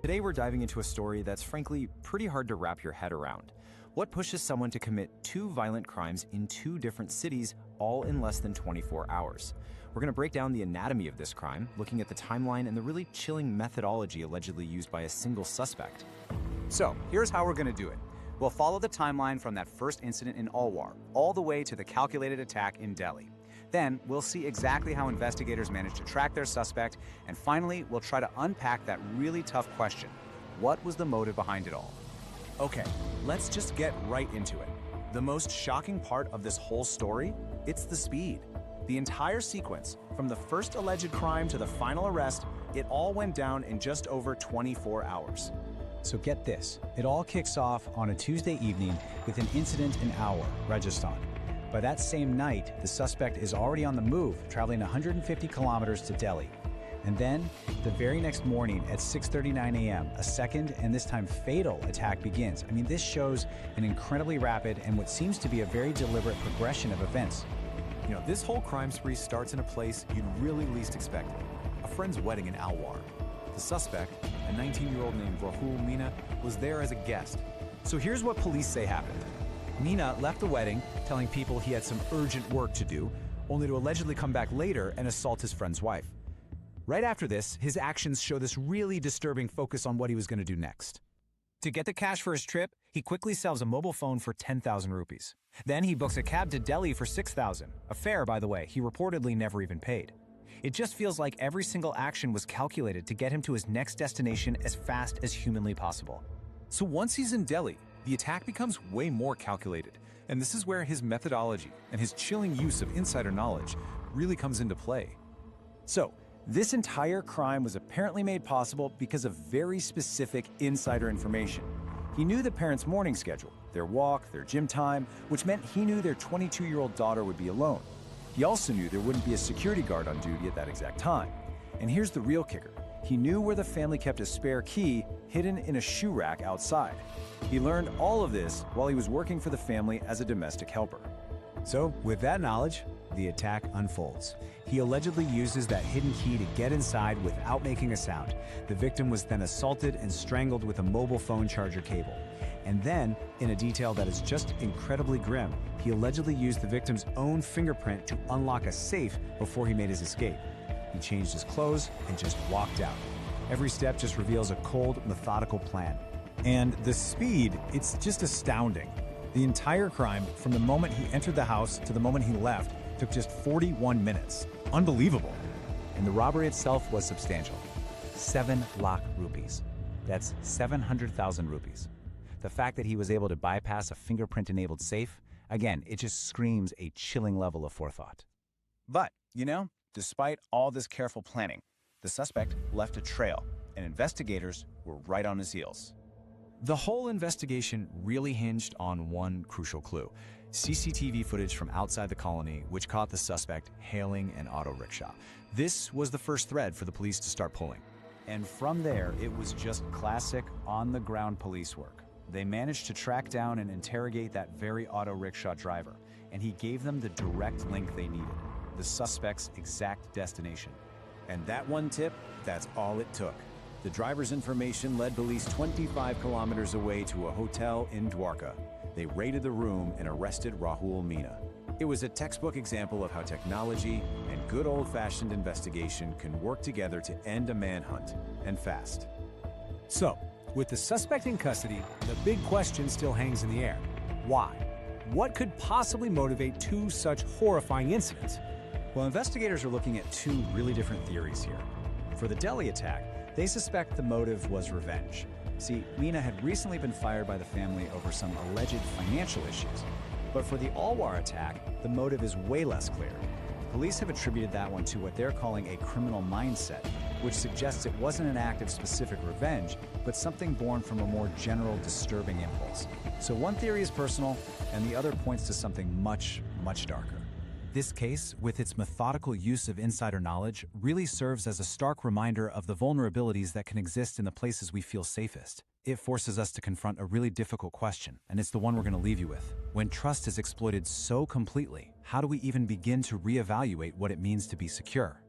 Today we're diving into a story that's frankly pretty hard to wrap your head around. What pushes someone to commit two violent crimes in two different cities, all in less than 24 hours? We're going to break down the anatomy of this crime, looking at the timeline and the really chilling methodology allegedly used by a single suspect. So, here's how we're going to do it. We'll follow the timeline from that first incident in Alwar, all the way to the calculated attack in Delhi. Then, we'll see exactly how investigators managed to track their suspect, and finally, we'll try to unpack that really tough question. What was the motive behind it all? Okay, let's just get right into it. The most shocking part of this whole story? It's the speed. The entire sequence, from the first alleged crime to the final arrest, it all went down in just over 24 hours. So get this, it all kicks off on a Tuesday evening with an incident in Alwar, Rajasthan. By that same night, the suspect is already on the move, traveling 150 kilometers to Delhi. And then, the very next morning at 6:39 a.m., a second and this time fatal attack begins. I mean, this shows an incredibly rapid and what seems to be a very deliberate progression of events. You know, this whole crime spree starts in a place you'd really least expect it. A friend's wedding in Alwar. The suspect, a 19-year-old named Rahul Meena, was there as a guest. So here's what police say happened. Meena left the wedding, telling people he had some urgent work to do, only to allegedly come back later and assault his friend's wife. Right after this, his actions show this really disturbing focus on what he was going to do next. To get the cash for his trip, he quickly sells a mobile phone for 10,000 rupees. Then he books a cab to Delhi for 6,000, a fare, by the way, he reportedly never even paid. It just feels like every single action was calculated to get him to his next destination as fast as humanly possible. So once he's in Delhi, the attack becomes way more calculated, and this is where his methodology and his chilling use of insider knowledge really comes into play. So, this entire crime was apparently made possible because of very specific insider information. He knew the parents' morning schedule, their walk, their gym time, which meant he knew their 22-year-old daughter would be alone. He also knew there wouldn't be a security guard on duty at that exact time. And here's the real kicker. He knew where the family kept a spare key hidden in a shoe rack outside. He learned all of this while he was working for the family as a domestic helper. So, with that knowledge, the attack unfolds. He allegedly uses that hidden key to get inside without making a sound. The victim was then assaulted and strangled with a mobile phone charger cable. And then, in a detail that is just incredibly grim, he allegedly used the victim's own fingerprint to unlock a safe before he made his escape. He changed his clothes and just walked out. Every step just reveals a cold, methodical plan. And the speed, it's just astounding. The entire crime, from the moment he entered the house to the moment he left, took just 41 minutes. Unbelievable. And the robbery itself was substantial. 7 lakh rupees. That's 700,000 rupees. The fact that he was able to bypass a fingerprint-enabled safe, again, it just screams a chilling level of forethought. But, you know, despite all this careful planning, the suspect left a trail, and investigators were right on his heels. The whole investigation really hinged on one crucial clue: CCTV footage from outside the colony, which caught the suspect hailing an auto rickshaw. This was the first thread for the police to start pulling. And from there, it was just classic on-the-ground police work. They managed to track down and interrogate that very auto rickshaw driver, and he gave them the direct link they needed, the suspect's exact destination. And that one tip, that's all it took. The driver's information led police 25 kilometers away to a hotel in Dwarka. They raided the room and arrested Rahul Meena. It was a textbook example of how technology and good old-fashioned investigation can work together to end a manhunt, and fast. So, with the suspect in custody, the big question still hangs in the air. Why? What could possibly motivate two such horrifying incidents? Well, investigators are looking at two really different theories here. For the Delhi attack, they suspect the motive was revenge. See, Meena had recently been fired by the family over some alleged financial issues. But for the Alwar attack, the motive is way less clear. Police have attributed that one to what they're calling a criminal mindset, which suggests it wasn't an act of specific revenge, but something born from a more general disturbing impulse. So one theory is personal, and the other points to something much, much darker. This case, with its methodical use of insider knowledge, really serves as a stark reminder of the vulnerabilities that can exist in the places we feel safest. It forces us to confront a really difficult question, and it's the one we're going to leave you with. When trust is exploited so completely, how do we even begin to reevaluate what it means to be secure?